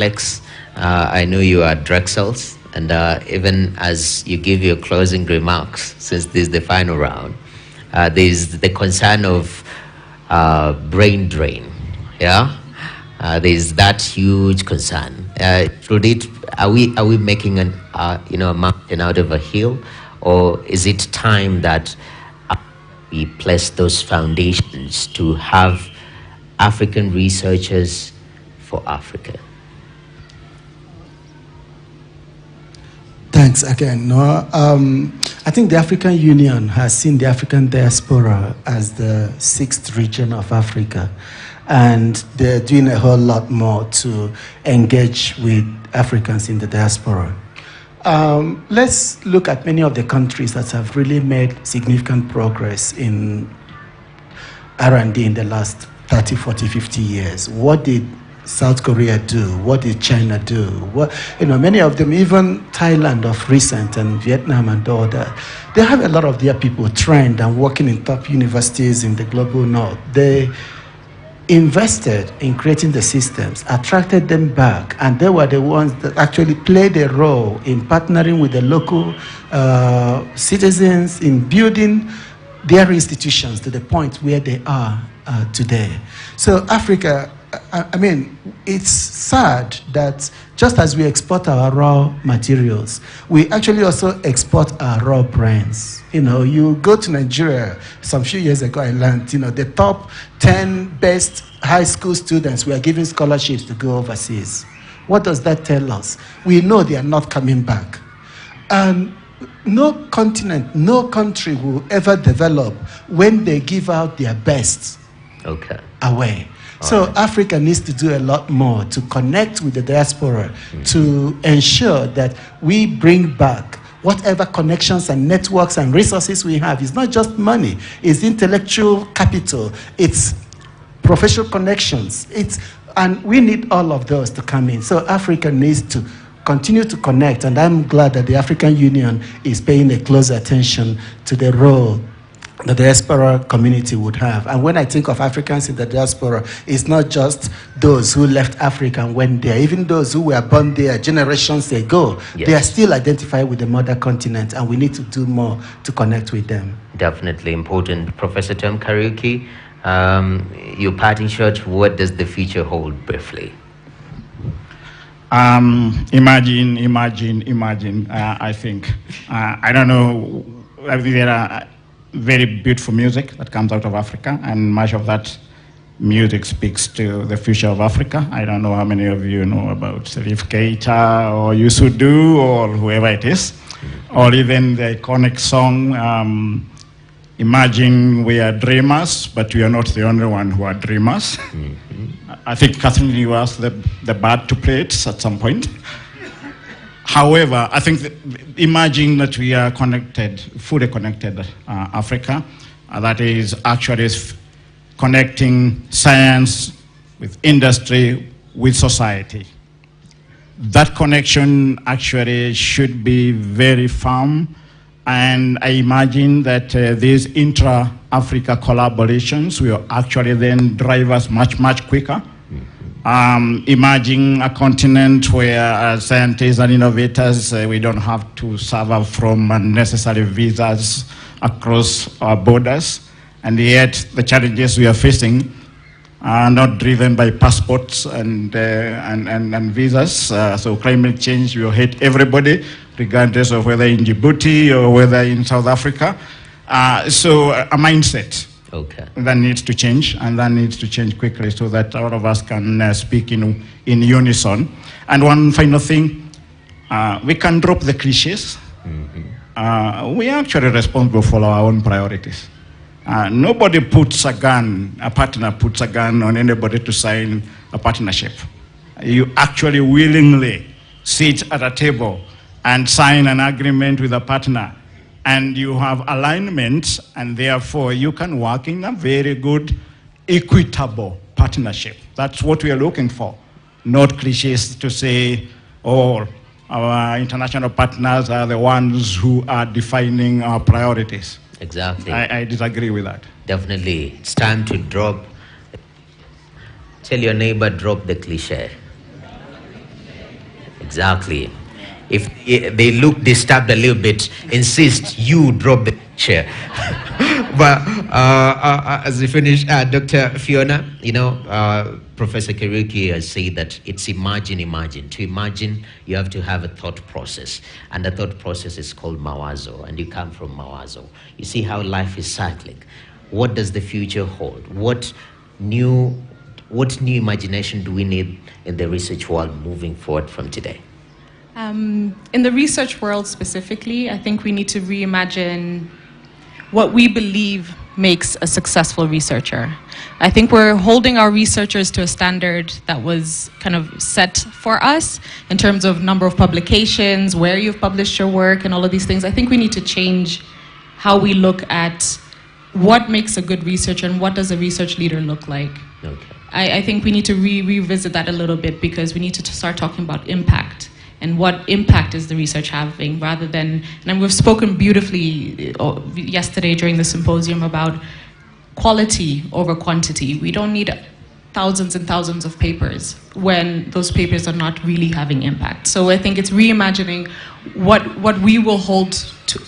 Lex, I know you are Drexels, and even as you give your closing remarks, since this is the final round, there's the concern of brain drain. Yeah, there's that huge concern. Are we making a mountain out of a hill, or is it time that we place those foundations to have African researchers for Africa? Thanks again. No, I think the African Union has seen the African diaspora as the sixth region of Africa, and they're doing a whole lot more to engage with Africans in the diaspora. Let's look at many of the countries that have really made significant progress in R&D in the last 30, 40, 50 years. What did South Korea do? What did China do? Many of them, even Thailand of recent and Vietnam and all that, they have a lot of their people trained and working in top universities in the global north. They invested in creating the systems, attracted them back, and they were the ones that actually played a role in partnering with the local citizens in building their institutions to the point where they are today. So Africa, I mean, it's sad that just as we export our raw materials, we actually also export our raw brains. You go to Nigeria, some few years ago I learned, the top 10 best high school students were given scholarships to go overseas. What does that tell us? We know they are not coming back. And no continent, no country will ever develop when they give out their best away. So Africa needs to do a lot more to connect with the diaspora, to ensure that we bring back whatever connections and networks and resources we have. It's not just money, it's intellectual capital, it's professional connections, and we need all of those to come in. So Africa needs to continue to connect, and I'm glad that the African Union is paying a close attention to the role the diaspora community would have. And when I think of Africans in the diaspora, it's not just those who left Africa and went there. Even those who were born there generations ago, they are still identified with the mother continent, and we need to do more to connect with them. Definitely important. Professor Tom Kariuki, your parting shot, what does the future hold briefly? Imagine. I think. I don't know. There are very beautiful music that comes out of Africa, and much of that music speaks to the future of Africa. I don't know how many of you know about Serif Keita or Yusudu or whoever it is, or even the iconic song, Imagine We Are Dreamers, but we are not the only one who are dreamers. I think, Catherine, you asked the band to play it at some point. However, I think imagine that we are connected, fully connected Africa, that is actually connecting science with industry, with society. That connection actually should be very firm, and I imagine that these intra-Africa collaborations will actually then drive us much, much quicker. Imagine a continent where scientists and innovators, we don't have to suffer from unnecessary visas across our borders, and yet the challenges we are facing are not driven by passports and visas. So climate change will hit everybody, regardless of whether in Djibouti or whether in South Africa. So a mindset that needs to change, and that needs to change quickly so that all of us can speak in unison. And one final thing, we can drop the cliches. We are actually responsible for our own priorities. Nobody puts a partner puts a gun on anybody to sign a partnership. You actually willingly sit at a table and sign an agreement with a partner, and you have alignment, and therefore you can work in a very good, equitable partnership. That's what we are looking for, not cliches to say, oh, our international partners are the ones who are defining our priorities. Exactly. I disagree with that. Definitely. It's time to tell your neighbor, drop the cliche. Exactly. If they look disturbed a little bit, insist you drop the chair. But as we finish, Dr. Fiona, Professor Kariuki has said that it's imagine. To imagine, you have to have a thought process. And the thought process is called mawazo, and you come from mawazo. You see how life is cyclic. What does the future hold? What new imagination do we need in the research world moving forward from today? In the research world specifically, I think we need to reimagine what we believe makes a successful researcher. I think we're holding our researchers to a standard that was kind of set for us in terms of number of publications, where you've published your work, and all of these things. I think we need to change how we look at what makes a good researcher and what does a research leader look like. Okay. I think we need to revisit that a little bit, because we need to start talking about impact. And what impact is the research having, rather than, and we've spoken beautifully yesterday during the symposium about quality over quantity. We don't need thousands and thousands of papers when those papers are not really having impact. So I think it's reimagining what we will hold to,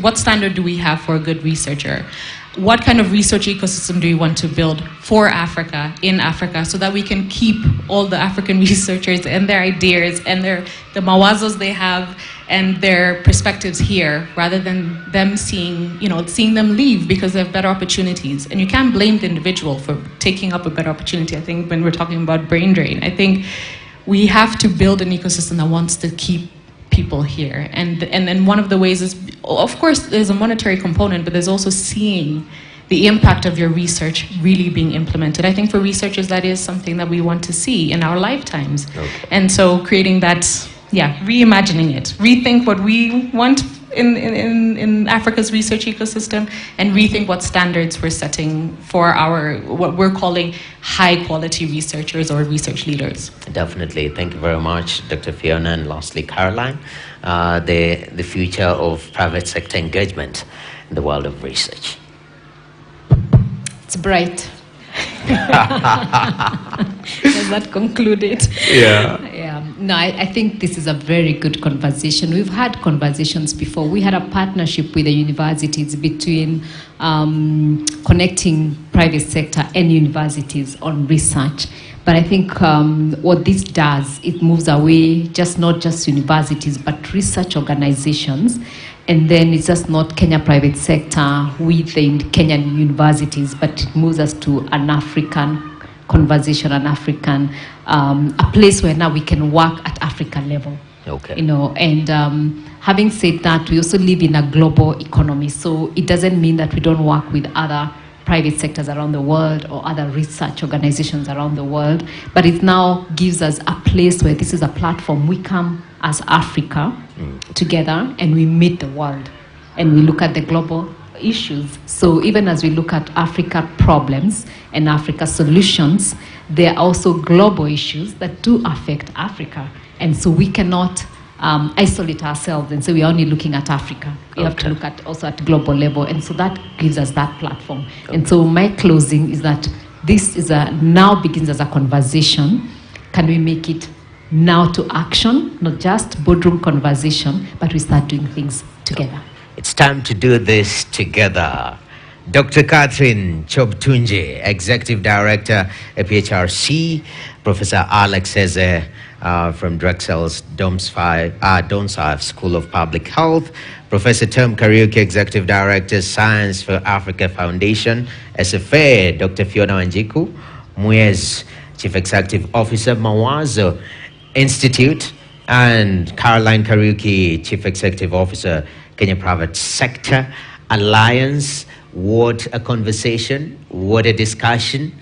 what standard do we have for a good researcher? What kind of research ecosystem do we want to build for Africa, in Africa, so that we can keep all the African researchers and their ideas and the mawazos they have and their perspectives here, rather than them seeing them leave because they have better opportunities. And you can't blame the individual for taking up a better opportunity. I think when we're talking about brain drain, I think we have to build an ecosystem that wants to keep people here. And then one of the ways is, of course, there's a monetary component, but there's also seeing the impact of your research really being implemented. I think for researchers, that is something that we want to see in our lifetimes. Okay. And so creating that, reimagining it, rethink what we want in Africa's research ecosystem, and rethink what standards we're setting for what we're calling high quality researchers or research leaders. Definitely. Thank you very much, Dr. Fiona. And lastly, Caroline, the future of private sector engagement in the world of research. It's bright. Does that conclude it? Yeah. No, I think this is a very good conversation. We've had conversations before. We had a partnership with the universities between connecting private sector and universities on research. But I think what this does, it moves away not just universities, but research organizations. And then it's just not Kenya private sector within Kenyan universities, but it moves us to an African conversation, a place where now we can work at African level. Okay. And having said that, we also live in a global economy. So it doesn't mean that we don't work with other private sectors around the world or other research organizations around the world, but it now gives us a place where this is a platform. We come as Africa together and we meet the world and we look at the global issues. So even as we look at Africa problems and Africa solutions, there are also global issues that do affect Africa. And so we cannot isolate ourselves and say we're only looking at Africa. We have to look at also at global level. And so that gives us that platform. Okay. And so my closing is that this is now begins as a conversation. Can we make it now to action, not just boardroom conversation, but we start doing things together. It's time to do this together. Dr. Catherine Chobtunje, Executive Director at PHRC, Professor Alex Eze from Drexel's Donsfive School of Public Health, Professor Tom Kariuki, Executive Director, Science for Africa Foundation, SFA, Dr. Fiona Wanjiku, Mwez, Chief Executive Officer, Mawazo Institute, and Caroline Kariuki, Chief Executive Officer, Kenya Private Sector Alliance. What a conversation, what a discussion.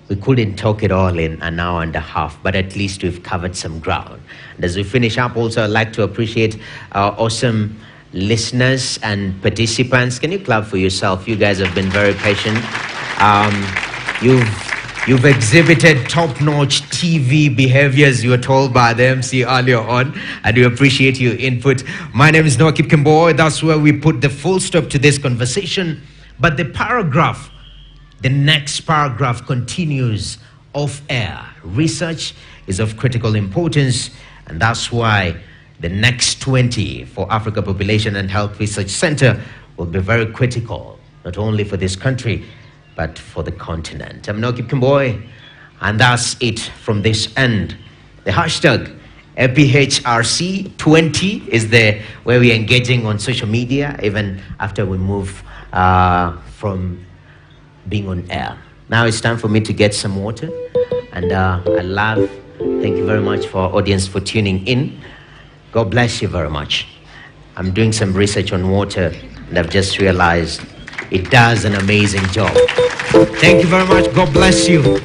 We couldn't talk it all in an hour and a half, but at least we've covered some ground. And as we finish up, also I'd like to appreciate our awesome listeners and participants. Can you clap for yourself? You guys have been very patient. You've exhibited top-notch TV behaviors, you were told by the MC earlier on, and we appreciate your input. My name is Noah Kipkemboy. That's where we put the full stop to this conversation. But the next paragraph continues off air. Research is of critical importance, And that's why the next 20 for Africa Population and Health Research Center will be very critical, not only for this country, but for the continent. I'm Noki Kimboy, and that's it from this end. The hashtag APHRC20 is there where we're engaging on social media, even after we move from being on air. Now it's time for me to get some water, and thank you very much for our audience for tuning in. God bless you very much. I'm doing some research on water, and I've just realized it does an amazing job. Thank you very much. God bless you.